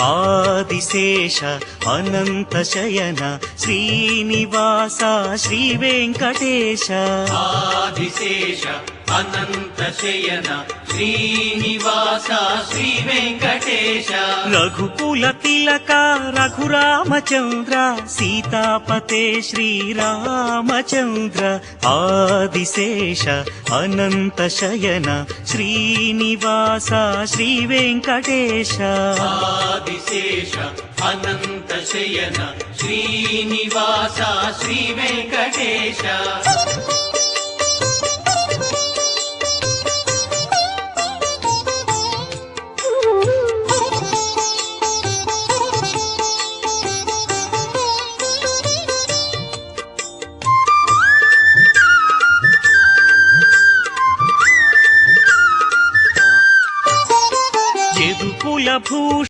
ఆదిశేష అనంత శయన శ్రీనివాస శ్రీ వెంకటేశ ఆదిశేష అనంత శయన శ్రీనివాస శ్రీ వెంకటేశ రఘుకుల తిలక రఘురామచంద్ర సీతాపతే శ్రీరామచంద్ర ఆదిశేష అనంత శయన శ్రీనివాస శ్రీ వెంకటేశ ఆదిశేష అనంత శయన శ్రీనివాస శ్రీ వెంకటేశ